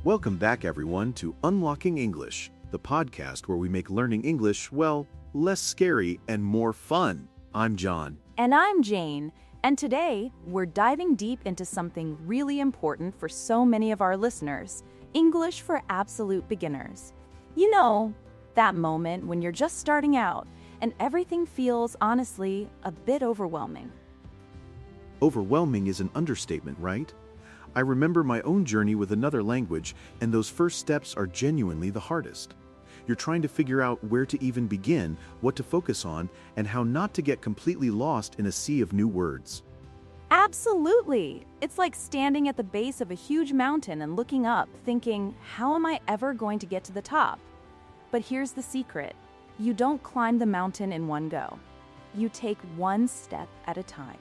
Welcome back, everyone, to Unlocking English, the podcast where we make learning English, well, less scary and more fun. I'm John. And I'm Jane, and today we're diving deep into something really important for so many of our listeners, English for absolute beginners. You know, that moment when you're just starting out and everything feels, honestly, a bit overwhelming. Overwhelming is an understatement, right? I remember my own journey with another language, and those first steps are genuinely the hardest. You're trying to figure out where to even begin, what to focus on, and how not to get completely lost in a sea of new words. Absolutely! It's like standing at the base of a huge mountain and looking up, thinking, how am I ever going to get to the top? But here's the secret. You don't climb the mountain in one go. You take one step at a time,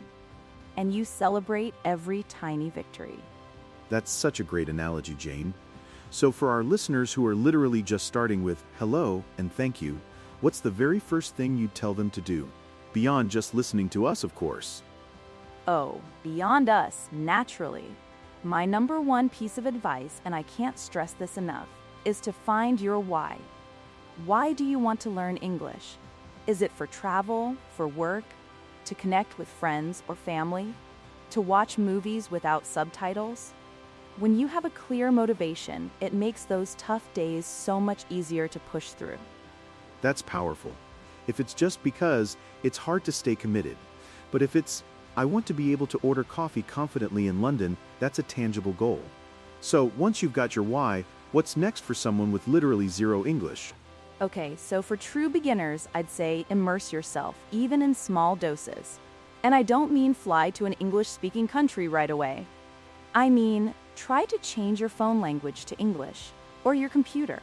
and you celebrate every tiny victory. That's such a great analogy, Jane. So for our listeners who are literally just starting with hello and thank you, what's the very first thing you'd tell them to do? Beyond just listening to us, of course. Oh, beyond us, naturally. My number one piece of advice, and I can't stress this enough, is to find your why. Why do you want to learn English? Is it for travel, for work, to connect with friends or family, to watch movies without subtitles? When you have a clear motivation, it makes those tough days so much easier to push through. That's powerful. If it's just because, it's hard to stay committed. But if it's, I want to be able to order coffee confidently in London, that's a tangible goal. So once you've got your why, what's next for someone with literally zero English? Okay, so for true beginners, I'd say immerse yourself, even in small doses. And I don't mean fly to an English-speaking country right away. I mean, try to change your phone language to English, or your computer.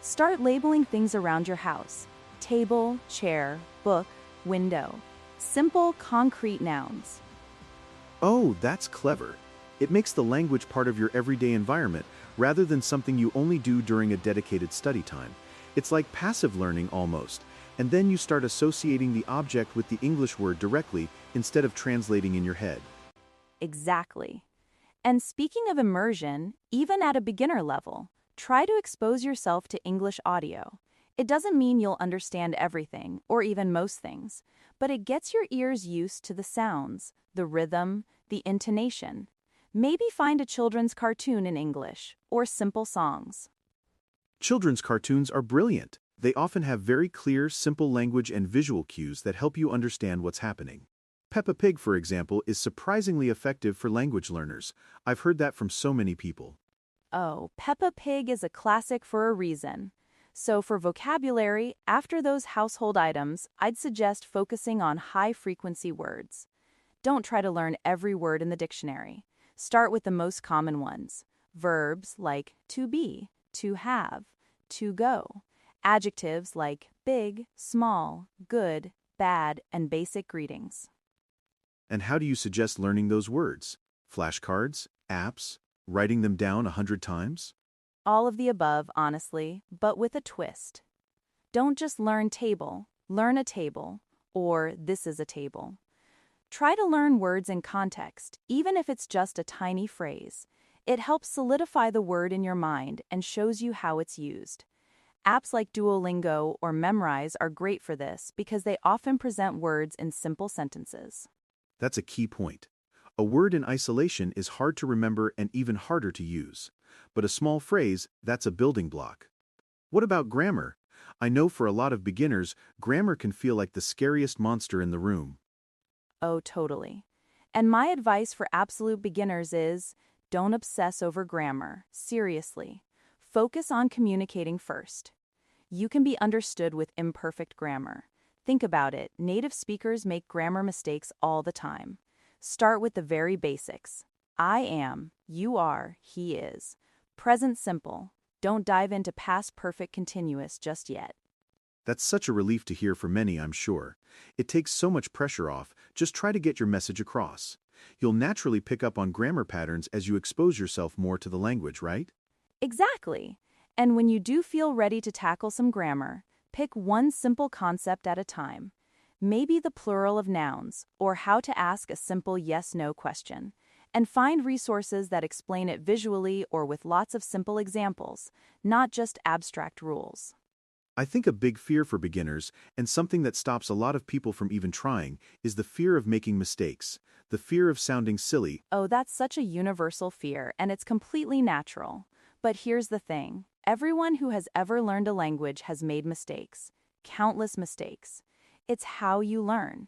Start labeling things around your house. Table, chair, book, window. Simple, concrete nouns. Oh, that's clever. It makes the language part of your everyday environment, rather than something you only do during a dedicated study time. It's like passive learning almost, and then you start associating the object with the English word directly instead of translating in your head. Exactly. And speaking of immersion, even at a beginner level, try to expose yourself to English audio. It doesn't mean you'll understand everything, or even most things, but it gets your ears used to the sounds, the rhythm, the intonation. Maybe find a children's cartoon in English, or simple songs. Children's cartoons are brilliant. They often have very clear, simple language and visual cues that help you understand what's happening. Peppa Pig, for example, is surprisingly effective for language learners. I've heard that from so many people. Oh, Peppa Pig is a classic for a reason. So for vocabulary, after those household items, I'd suggest focusing on high-frequency words. Don't try to learn every word in the dictionary. Start with the most common ones. Verbs like to be, to have, to go. Adjectives like big, small, good, bad, and basic greetings. And how do you suggest learning those words? Flashcards? Apps? Writing them down 100 times? All of the above, honestly, but with a twist. Don't just learn table, learn a table, or this is a table. Try to learn words in context, even if it's just a tiny phrase. It helps solidify the word in your mind and shows you how it's used. Apps like Duolingo or Memrise are great for this because they often present words in simple sentences. That's a key point. A word in isolation is hard to remember and even harder to use. But a small phrase, that's a building block. What about grammar? I know for a lot of beginners, grammar can feel like the scariest monster in the room. Oh, totally. And my advice for absolute beginners is, don't obsess over grammar, seriously. Focus on communicating first. You can be understood with imperfect grammar. Think about it, native speakers make grammar mistakes all the time. Start with the very basics. I am, you are, he is. Present simple. Don't dive into past perfect continuous just yet. That's such a relief to hear for many, I'm sure. It takes so much pressure off. Just try to get your message across. You'll naturally pick up on grammar patterns as you expose yourself more to the language, right? Exactly. And when you do feel ready to tackle some grammar, pick one simple concept at a time. Maybe the plural of nouns, or how to ask a simple yes-no question. And find resources that explain it visually or with lots of simple examples, not just abstract rules. I think a big fear for beginners, and something that stops a lot of people from even trying, is the fear of making mistakes, the fear of sounding silly. Oh, that's such a universal fear, and it's completely natural. But here's the thing. Everyone who has ever learned a language has made mistakes. Countless mistakes. It's how you learn.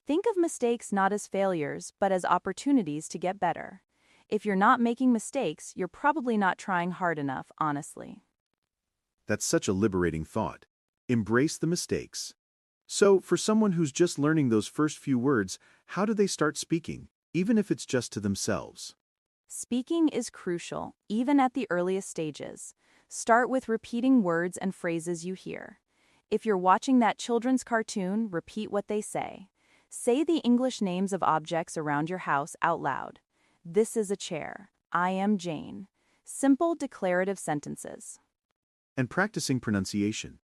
Think of mistakes not as failures, but as opportunities to get better. If you're not making mistakes, you're probably not trying hard enough, honestly. That's such a liberating thought. Embrace the mistakes. So, for someone who's just learning those first few words, how do they start speaking, even if it's just to themselves? Speaking is crucial, even at the earliest stages. Start with repeating words and phrases you hear. If you're watching that children's cartoon, repeat what they say. Say the English names of objects around your house out loud. This is a chair. I am Jane. Simple declarative sentences. And practicing pronunciation.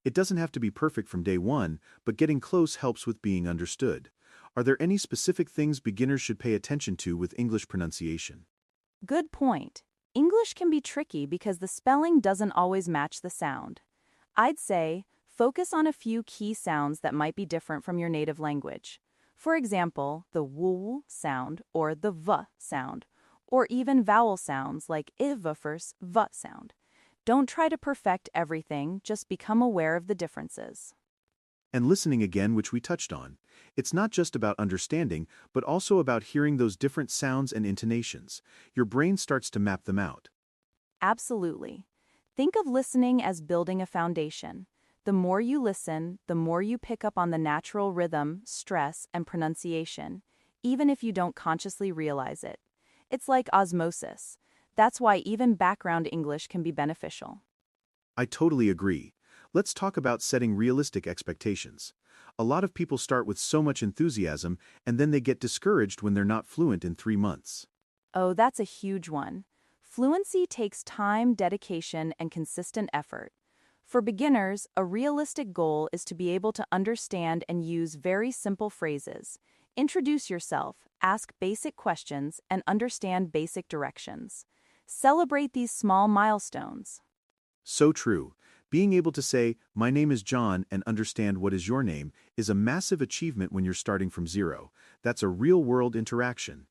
It doesn't have to be perfect from day one, but getting close helps with being understood. Are there any specific things beginners should pay attention to with English pronunciation? Good point. English can be tricky because the spelling doesn't always match the sound. I'd say, focus on a few key sounds that might be different from your native language. For example, the w sound or the v sound, or even vowel sounds like iv versus v sound. Don't try to perfect everything, just become aware of the differences. And listening again, which we touched on. It's not just about understanding, but also about hearing those different sounds and intonations. Your brain starts to map them out. Absolutely. Think of listening as building a foundation. The more you listen, the more you pick up on the natural rhythm, stress, and pronunciation, even if you don't consciously realize it. It's like osmosis. That's why even background English can be beneficial. I totally agree. Let's talk about setting realistic expectations. A lot of people start with so much enthusiasm, and then they get discouraged when they're not fluent in 3 months. Oh, that's a huge one. Fluency takes time, dedication, and consistent effort. For beginners, a realistic goal is to be able to understand and use very simple phrases. Introduce yourself, ask basic questions, and understand basic directions. Celebrate these small milestones. So true. Being able to say, "My name is John," and understand what is your name is a massive achievement when you're starting from zero. That's a real-world interaction.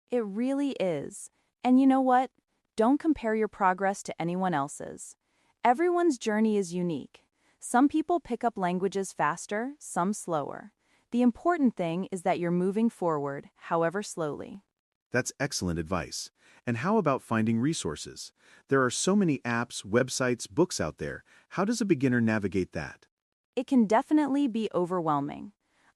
It really is. And you know what? Don't compare your progress to anyone else's. Everyone's journey is unique. Some people pick up languages faster, some slower. The important thing is that you're moving forward, however slowly. That's excellent advice. And how about finding resources? There are so many apps, websites, books out there. How does a beginner navigate that? It can definitely be overwhelming.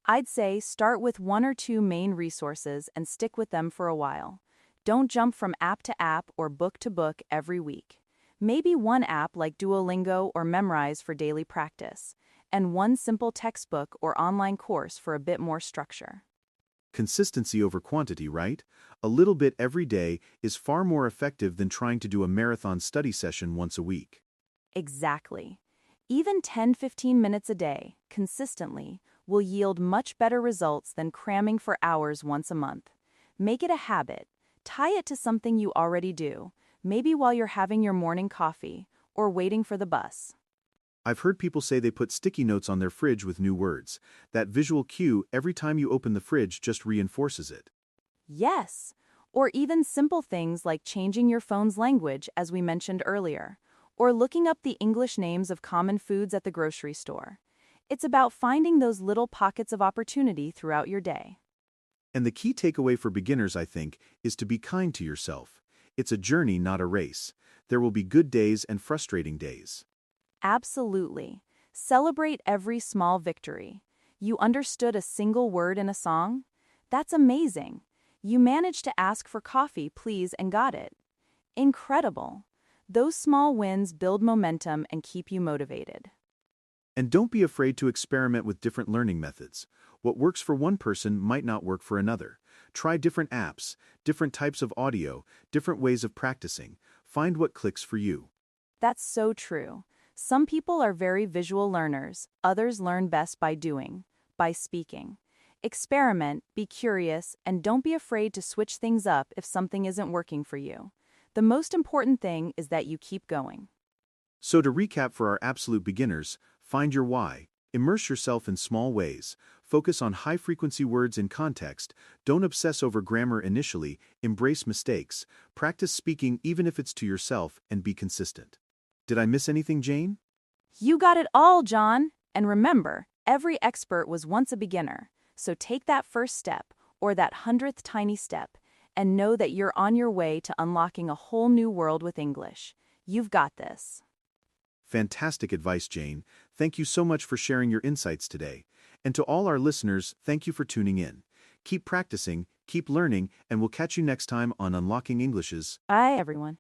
I'd say start with one or two main resources and stick with them for a while. Don't jump from app to app or book to book every week. Maybe one app like Duolingo or Memrise for daily practice, and one simple textbook or online course for a bit more structure. Consistency over quantity, right? A little bit every day is far more effective than trying to do a marathon study session once a week. Exactly. Even 10-15 minutes a day, consistently, will yield much better results than cramming for hours once a month. Make it a habit. Tie it to something you already do, maybe while you're having your morning coffee or waiting for the bus. I've heard people say they put sticky notes on their fridge with new words. That visual cue every time you open the fridge just reinforces it. Yes, or even simple things like changing your phone's language, as we mentioned earlier, or looking up the English names of common foods at the grocery store. It's about finding those little pockets of opportunity throughout your day. And the key takeaway for beginners, I think, is to be kind to yourself. It's a journey, not a race. There will be good days and frustrating days. Absolutely. Celebrate every small victory. You understood a single word in a song? That's amazing. You managed to ask for coffee, please, and got it. Incredible. Those small wins build momentum and keep you motivated. And don't be afraid to experiment with different learning methods. What works for one person might not work for another. Try different apps, different types of audio, different ways of practicing. Find what clicks for you. That's so true. Some people are very visual learners, others learn best by doing, by speaking. Experiment, be curious, and don't be afraid to switch things up if something isn't working for you. The most important thing is that you keep going. So to recap for our absolute beginners, find your why. Immerse yourself in small ways. Focus on high-frequency words in context. Don't obsess over grammar initially. Embrace mistakes. Practice speaking even if it's to yourself, and be consistent. Did I miss anything, Jane? You got it all, John! And remember, every expert was once a beginner. So take that first step, or that 100th tiny step, and know that you're on your way to unlocking a whole new world with English. You've got this. Fantastic advice, Jane. Thank you so much for sharing your insights today. And to all our listeners, thank you for tuning in. Keep practicing, keep learning, and we'll catch you next time on Unlocking English's. Bye, everyone.